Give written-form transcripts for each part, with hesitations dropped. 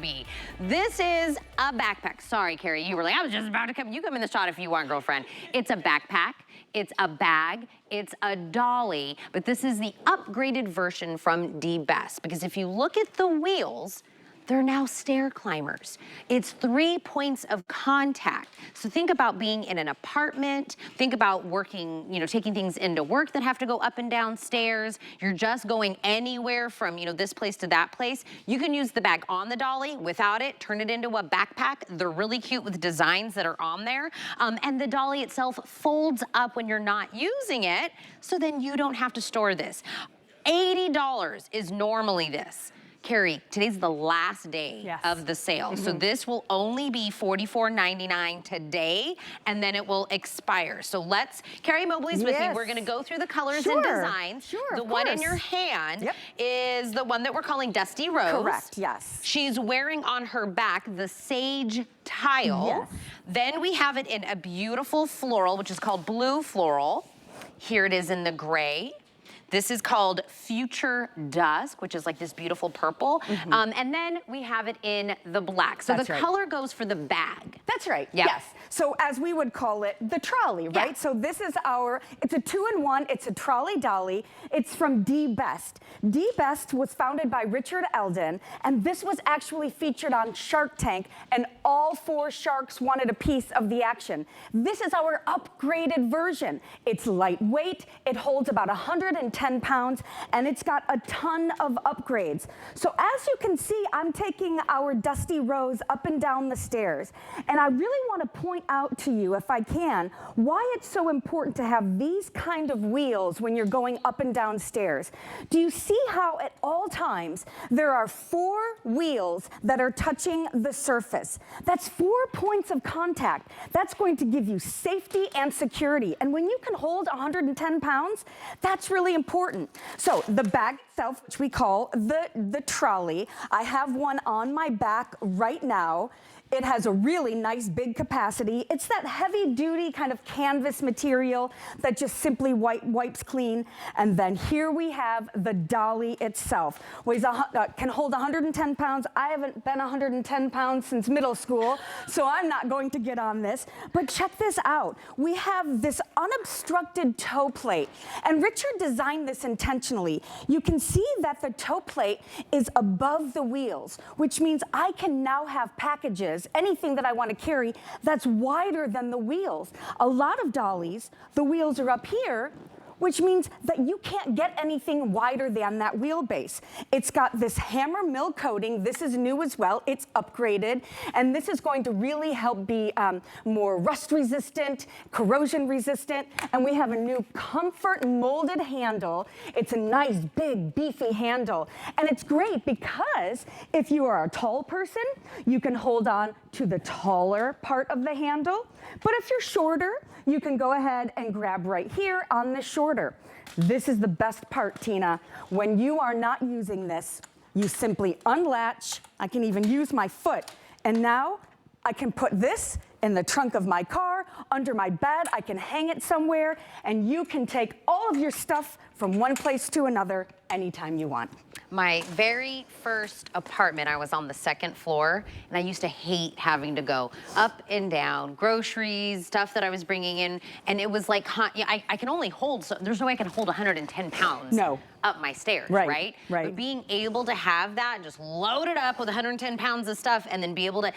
be. This is a backpack. Sorry, Carrie, you were like, I was just about to come. You come in the shot if you want, girlfriend. It's a backpack. It's a bag, it's a dolly, but this is the upgraded version from dbest, because if you look at the wheels, they're now stair climbers. It's 3 points of contact. So think about being in an apartment, think about working, you know, taking things into work that have to go up and down stairs. You're just going anywhere from, you know, this place to that place. You can use the bag on the dolly, without it, turn it into a backpack. They're really cute with designs that are on there. And the dolly itself folds up when you're not using it, so then you don't have to store this. $80 is normally this. Carrie, today's the last day of the sale. So this will only be $44.99 today, and then it will expire. So let's, Carrie Mobley's with me. We're gonna go through the colors and designs. The one in your hand is the one that we're calling Dusty Rose. Correct, yes. She's wearing on her back the sage tile. Then we have it in a beautiful floral, which is called blue floral. Here it is in the gray. This is called Future Dusk, which is like this beautiful purple. And then we have it in the black. So the color goes for the bag. That's right, yes. So as we would call it, the trolley, right? So this is our, it's a 2-in-1, it's a trolley dolly. It's from dbest. dbest was founded by Richard Eldon, and this was actually featured on Shark Tank, and all 4 sharks wanted a piece of the action. This is our upgraded version. It's lightweight, it holds about 110 pounds, and it's got a ton of upgrades. So as you can see, I'm taking our Dusty Rose up and down the stairs, and I really want to point out to you, if I can, why it's so important to have these kind of wheels when you're going up and down stairs. Do you see how at all times there are 4 wheels that are touching the surface? That's 4 points of contact. That's going to give you safety and security. And when you can hold 110 pounds, that's really important. So the bag itself, which we call the trolley, I have one on my back right now. It has a really nice big capacity. It's that heavy duty kind of canvas material that just simply wipes clean. And then here we have the dolly itself. Can hold 110 pounds. I haven't been 110 pounds since middle school, so I'm not going to get on this. But check this out. We have this unobstructed toe plate. And Richard designed this intentionally. You can see that the toe plate is above the wheels, which means I can now have packages, anything that I want to carry, that's wider than the wheels. A lot of dollies, the wheels are up here, which means that you can't get anything wider than that wheelbase. It's got this hammer mill coating. This is new as well. It's upgraded, and this is going to really help be more rust resistant, corrosion resistant, and we have a new comfort molded handle. It's a nice, big, beefy handle, and it's great because if you are a tall person, you can hold on to the taller part of the handle, but if you're shorter, you can go ahead and grab right here on the shorter. This is the best part, Tina. When you are not using this, you simply unlatch. I can even use my foot. And now I can put this in the trunk of my car, under my bed. I can hang it somewhere, and you can take all of your stuff from one place to another anytime you want. My very first apartment, I was on the 2nd floor, and I used to hate having to go up and down, groceries, stuff that I was bringing in, and it was like, I can only hold, so there's no way I can hold 110 pounds up my stairs, right? But being able to have that, just load it up with 110 pounds of stuff, and then be able to,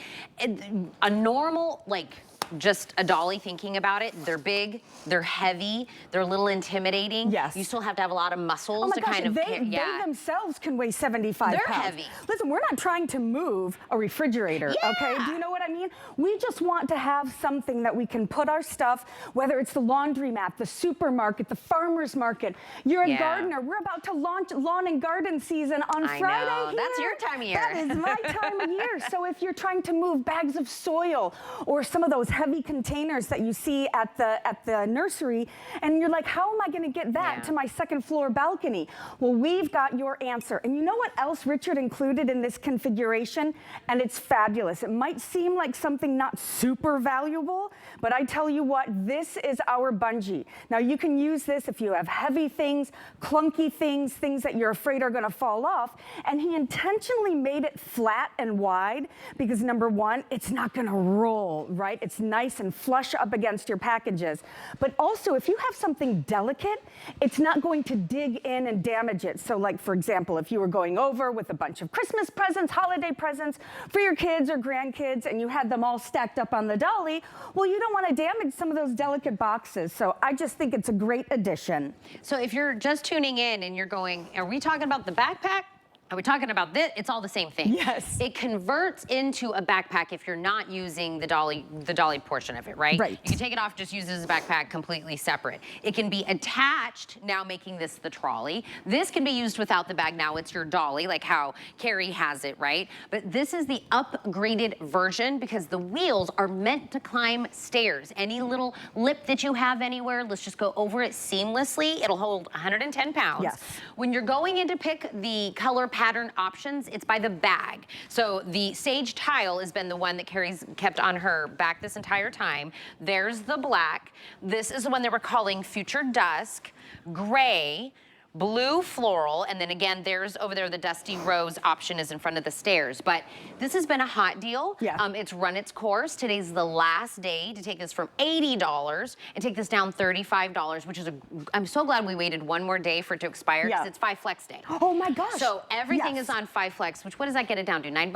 a normal, like, just a dolly, thinking about it, they're big, they're heavy, they're a little intimidating. Yes. You still have to have a lot of muscles to kind of they themselves can weigh 75 pounds. They're heavy. Listen, we're not trying to move a refrigerator, okay? Do you know what I mean? We just want to have something that we can put our stuff, whether it's the laundromat, the supermarket, the farmer's market. You're a gardener. We're about to launch lawn and garden season on Friday. Know. That's your time of year. That is my time of year. So if you're trying to move bags of soil or some of those heavy containers that you see at the nursery, and you're like, how am I going to get that to my second floor balcony? Well, we've got your answer. And you know what else Richard included in this configuration? And it's fabulous. It might seem like something not super valuable, but I tell you what, this is our bungee. Now you can use this if you have heavy things, clunky things, things that you're afraid are going to fall off. And he intentionally made it flat and wide because number one, it's not going to roll, right? It's nice and flush up against your packages. But also, if you have something delicate, it's not going to dig in and damage it. So like, for example, if you were going over with a bunch of Christmas presents, holiday presents for your kids or grandkids, and you had them all stacked up on the dolly, well, you don't want to damage some of those delicate boxes. So I just think it's a great addition. So if you're just tuning in and you're going, are we talking about the backpack? Are we talking about this? It's all the same thing. Yes. It converts into a backpack if you're not using the dolly portion of it, right? Right. You can take it off, just use it as a backpack completely separate. It can be attached, now making this the trolley. This can be used without the bag. Now it's your dolly, like how Carrie has it, right? But this is the upgraded version because the wheels are meant to climb stairs. Any little lip that you have anywhere, let's just go over it seamlessly. It'll hold 110 pounds. Yes. When you're going in to pick the color pattern options, it's by the bag. So the sage tile has been the one that Carrie's kept on her back this entire time. There's the black. This is the one that we're calling Future Dusk, gray, blue floral, and then again, there's over there the dusty rose option is in front of the stairs. But this has been a hot deal. Yeah. It's run its course. Today's the last day to take this from $80 and take this down $35, which is I'm so glad we waited one more day for it to expire because it's 5 Flex Day. Oh my gosh. So everything is on 5 Flex, which what does that get it down to? $9?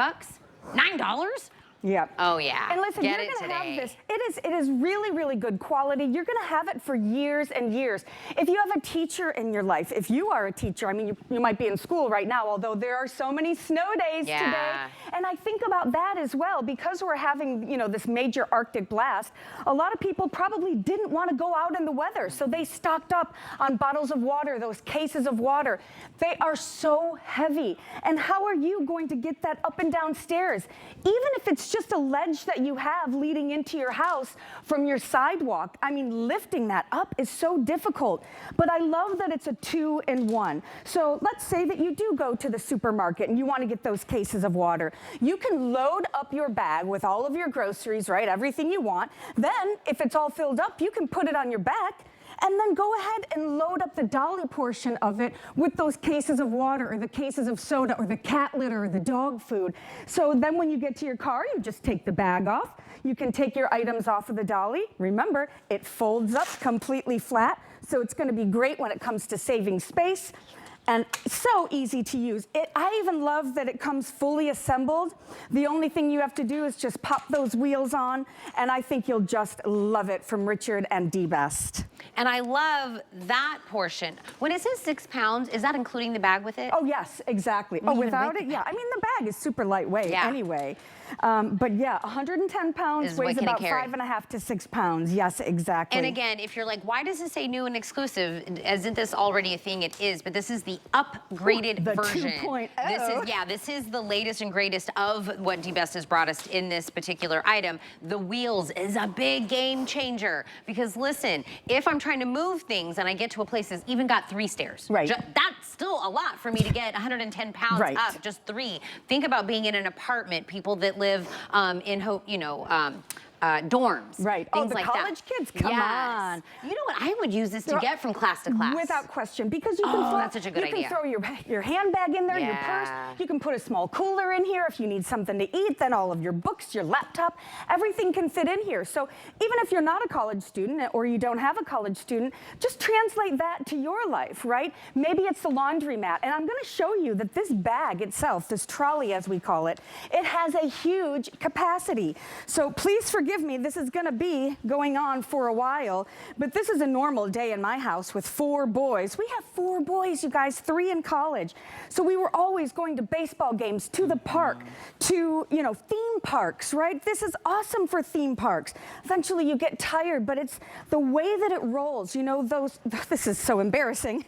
$9? Yeah. Oh yeah. And listen, Get you're it going to today. have this. It is really, really good quality. You're going to have it for years and years. If you have a teacher in your life, if you are a teacher, I mean, you might be in school right now, although there are so many snow days today. And I think about that as well, because we're having, you know, this major Arctic blast. A lot of people probably didn't want to go out in the weather, so they stocked up on bottles of water, those cases of water. They are so heavy. And how are you going to get that up and down stairs? Even if it's just a ledge that you have leading into your house from your sidewalk, I mean, lifting that up is so difficult. But I love that it's a 2-in-1. So let's say that you do go to the supermarket and you want to get those cases of water. You can load up your bag with all of your groceries, right? Everything you want. Then, if it's all filled up, you can put it on your back and then go ahead and load up the dolly portion of it with those cases of water or the cases of soda or the cat litter or the dog food. So then when you get to your car, you just take the bag off. You can take your items off of the dolly. Remember, it folds up completely flat, so it's going to be great when it comes to saving space. And so easy to use. I even love that it comes fully assembled. The only thing you have to do is just pop those wheels on, and I think you'll just love it from Richard and dbest. And I love that portion. When it says 6 pounds, is that including the bag with it? Oh, yes, exactly. Oh, without it? Yeah, I mean, the bag is super lightweight anyway. But yeah, 110 pounds, weighs about 5.5 to 6 pounds. Yes, exactly. And again, if you're like, why does it say new and exclusive? Isn't this already a thing? It is, but this is the upgraded version. 2.0. This is the latest and greatest of what dbest has brought us in this particular item. The wheels is a big game changer because listen, if I'm trying to move things and I get to a place that's even got 3 stairs, right? That's still a lot for me to get 110 pounds up, just 3. Think about being in an apartment, people that live in, dorms. Right. Things the like college kids, come on. You know what? I would use this to get from class to class. Without question, because you can throw, that's such a good idea. You can throw your handbag in there, your purse. You can put a small cooler in here if you need something to eat, then all of your books, your laptop, everything can fit in here. So even if you're not a college student or you don't have a college student, just translate that to your life, right? Maybe it's the laundromat. And I'm going to show you that this bag itself, this trolley as we call it, it has a huge capacity. So please forgive me, this is going to be going on for a while, but this is a normal day in my house with 4 boys. We have 4 boys, you guys, 3 in college. So we were always going to baseball games, to the park, to, you know, theme parks, right? This is awesome for theme parks. Eventually you get tired, but it's the way that it rolls, you know, this is so embarrassing.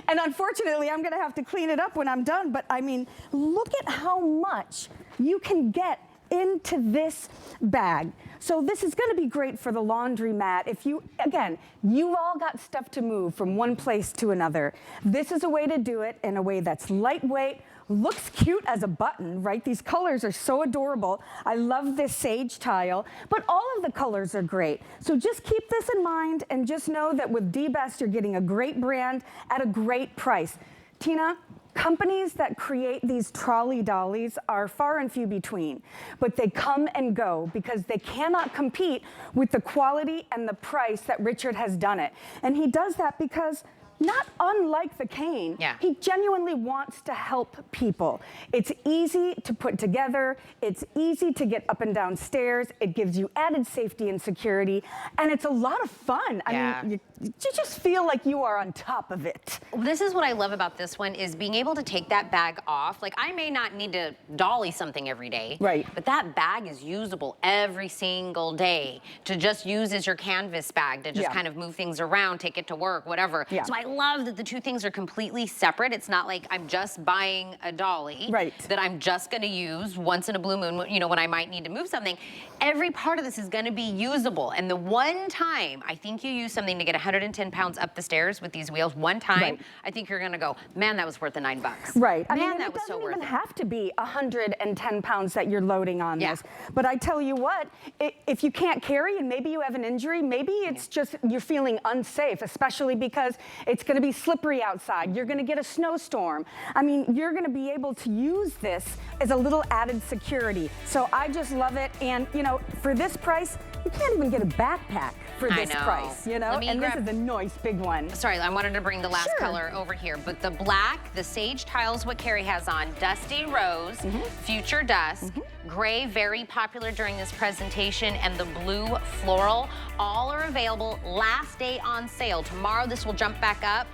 And unfortunately, I'm going to have to clean it up when I'm done, but I mean, look at how much you can get into this bag. So this is gonna be great for the laundromat. If you, again, you all got stuff to move from one place to another. This is a way to do it in a way that's lightweight, looks cute as a button, right? These colors are so adorable. I love this sage tile, but all of the colors are great. So just keep this in mind and just know that with dbest, you're getting a great brand at a great price. Tina, companies that create these trolley dollies are far and few between, but they come and go because they cannot compete with the quality and the price that Richard has done it. And he does that because, not unlike the cane, he genuinely wants to help people. It's easy to put together, it's easy to get up and down stairs, it gives you added safety and security, and it's a lot of fun. I mean, you just feel like you are on top of it. This is what I love about this one, is being able to take that bag off. Like, I may not need to dolly something every day, but that bag is usable every single day to just use as your canvas bag to just kind of move things around, take it to work, whatever. So I love that the two things are completely separate. It's not like I'm just buying a dolly that I'm just gonna use once in a blue moon, you know, when I might need to move something. Every part of this is gonna be usable. And the one time I think you use something to get 110 pounds up the stairs with these wheels, one time, I think you're gonna go, man, that was worth the $9. Right. Man, I mean, that was so worth it. It doesn't even have to be 110 pounds that you're loading on this. But I tell you what, if you can't carry and maybe you have an injury, maybe it's just you're feeling unsafe, especially because it's going to be slippery outside. You're going to get a snowstorm. I mean, you're going to be able to use this as a little added security. So I just love it. And, you know, for this price, you can't even get a backpack for this price, you know? And this is a nice big one. Sorry, I wanted to bring the last color over here, but the black, the sage tiles, what Carrie has on, dusty rose, future dusk, gray, very popular during this presentation, and the blue floral, all are available. Last day on sale. Tomorrow this will jump back up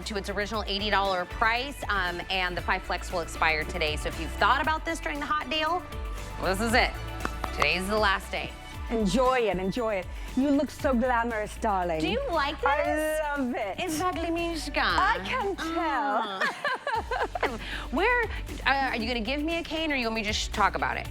to its original $80 price, and the 5 Flex will expire today. So if you've thought about this during the hot deal, well, this is it. Today's the last day. Enjoy it, enjoy it. You look so glamorous, darling. Do you like this? I love it. It's Zaglimiszka. I can tell. Where, are you gonna give me a cane or you want me to just talk about it?